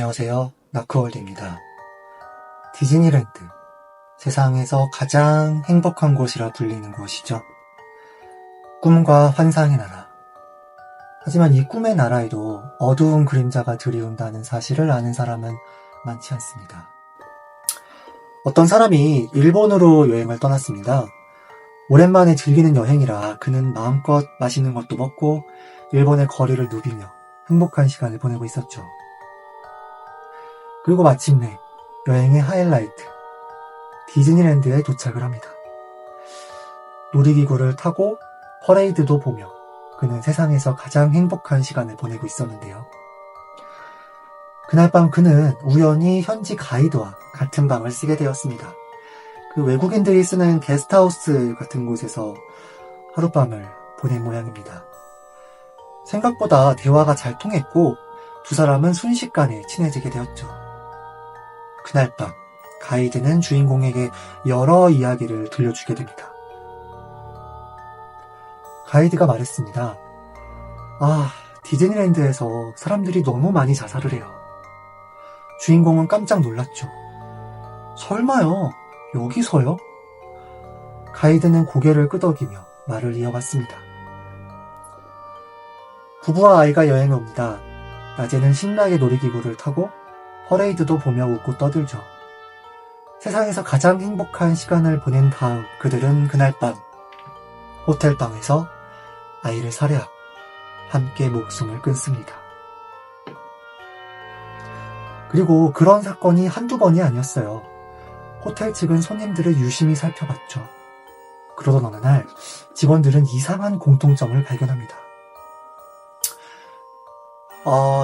안녕하세요. 나크월드입니다. 디즈니랜드, 세상에서 가장 행복한 곳이라 불리는 곳이죠. 꿈과 환상의 나라. 하지만 이 꿈의 나라에도 어두운 그림자가 들이운다는 사실을 아는 사람은 많지 않습니다. 어떤 사람이 일본으로 여행을 떠났습니다. 오랜만에 즐기는 여행이라 그는 마음껏 맛있는 것도 먹고 일본의 거리를 누비며 행복한 시간을 보내고 있었죠. 그리고 마침내 여행의 하이라이트, 디즈니랜드에 도착을 합니다. 놀이기구를 타고 퍼레이드도 보며 그는 세상에서 가장 행복한 시간을 보내고 있었는데요. 그날 밤 그는 우연히 현지 가이드와 같은 방을 쓰게 되었습니다. 그 외국인들이 쓰는 게스트하우스 같은 곳에서 하룻밤을 보낸 모양입니다. 생각보다 대화가 잘 통했고 두 사람은 순식간에 친해지게 되었죠. 그날 밤 가이드는 주인공에게 여러 이야기를 들려주게 됩니다. 가이드가 말했습니다. 디즈니랜드에서 사람들이 너무 많이 자살을 해요. 주인공은 깜짝 놀랐죠. 설마요? 여기서요? 가이드는 고개를 끄덕이며 말을 이어갔습니다. 부부와 아이가 여행을 옵니다. 낮에는 신나게 놀이기구를 타고 퍼레이드도 보며 웃고 떠들죠. 세상에서 가장 행복한 시간을 보낸 다음 그들은 그날 밤 호텔방에서 아이를 살해하고 함께 목숨을 끊습니다. 그리고 그런 사건이 한두 번이 아니었어요. 호텔 측은 손님들을 유심히 살펴봤죠. 그러던 어느 날 직원들은 이상한 공통점을 발견합니다.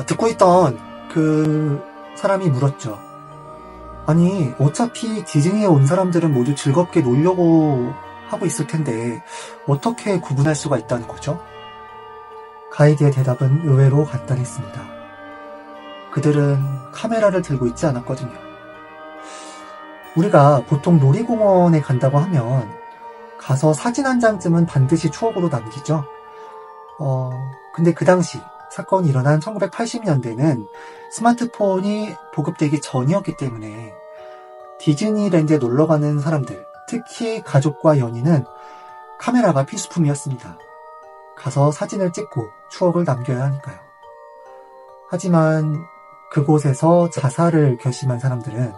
듣고 있던 그 사람이 물었죠. 아니, 어차피 디즈니에 온 사람들은 모두 즐겁게 놀려고 하고 있을 텐데 어떻게 구분할 수가 있다는 거죠? 가이드의 대답은 의외로 간단했습니다. 그들은 카메라를 들고 있지 않았거든요. 우리가 보통 놀이공원에 간다고 하면 가서 사진 한 장쯤은 반드시 추억으로 남기죠. 근데 그 당시 사건이 일어난 1980년대는 스마트폰이 보급되기 전이었기 때문에 디즈니랜드에 놀러가는 사람들, 특히 가족과 연인은 카메라가 필수품이었습니다. 가서 사진을 찍고 추억을 남겨야 하니까요. 하지만 그곳에서 자살을 결심한 사람들은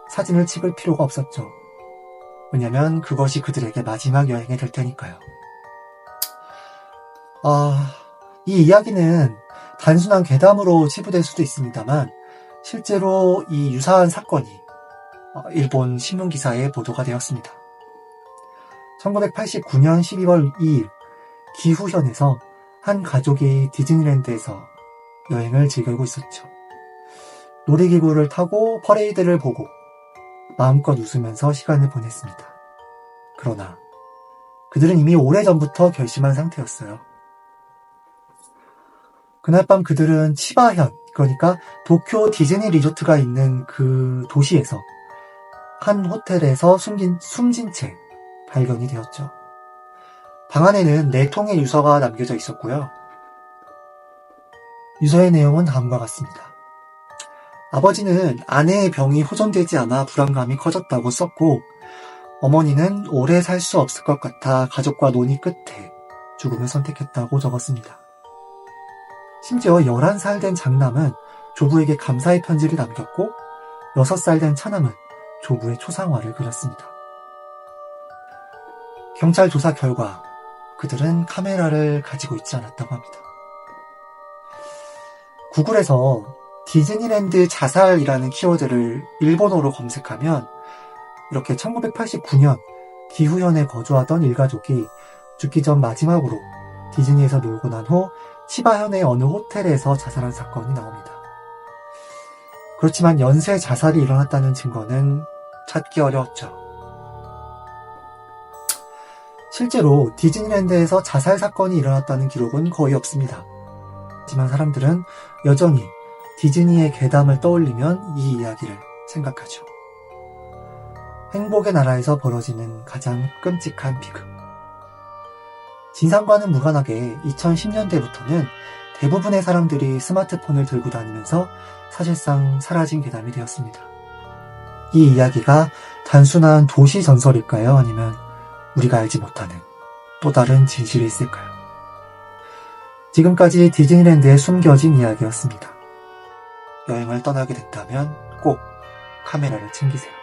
사진을 찍을 필요가 없었죠. 왜냐면 그것이 그들에게 마지막 여행이 될 테니까요. 이 이야기는 단순한 괴담으로 치부될 수도 있습니다만 실제로 이 유사한 사건이 일본 신문기사에 보도가 되었습니다. 1989년 12월 2일 기후현에서 한 가족이 디즈니랜드에서 여행을 즐기고 있었죠. 놀이기구를 타고 퍼레이드를 보고 마음껏 웃으면서 시간을 보냈습니다. 그러나 그들은 이미 오래전부터 결심한 상태였어요. 그날 밤 그들은 치바현, 그러니까 도쿄 디즈니 리조트가 있는 그 도시에서 한 호텔에서 숨진 채 발견이 되었죠. 방 안에는 4통의 유서가 남겨져 있었고요. 유서의 내용은 다음과 같습니다. 아버지는 아내의 병이 호전되지 않아 불안감이 커졌다고 썼고, 어머니는 오래 살 수 없을 것 같아 가족과 논의 끝에 죽음을 선택했다고 적었습니다. 심지어 11살 된 장남은 조부에게 감사의 편지를 남겼고 6살 된 차남은 조부의 초상화를 그렸습니다. 경찰 조사 결과 그들은 카메라를 가지고 있지 않았다고 합니다. 구글에서 디즈니랜드 자살이라는 키워드를 일본어로 검색하면 이렇게 1989년 기후현에 거주하던 일가족이 죽기 전 마지막으로 디즈니에서 놀고 난 후 치바현의 어느 호텔에서 자살한 사건이 나옵니다. 그렇지만 연쇄 자살이 일어났다는 증거는 찾기 어려웠죠. 실제로 디즈니랜드에서 자살 사건이 일어났다는 기록은 거의 없습니다. 하지만 사람들은 여전히 디즈니의 괴담을 떠올리면 이 이야기를 생각하죠. 행복의 나라에서 벌어지는 가장 끔찍한 비극. 진상과는 무관하게 2010년대부터는 대부분의 사람들이 스마트폰을 들고 다니면서 사실상 사라진 괴담이 되었습니다. 이 이야기가 단순한 도시 전설일까요? 아니면 우리가 알지 못하는 또 다른 진실이 있을까요? 지금까지 디즈니랜드의 숨겨진 이야기였습니다. 여행을 떠나게 된다면 꼭 카메라를 챙기세요.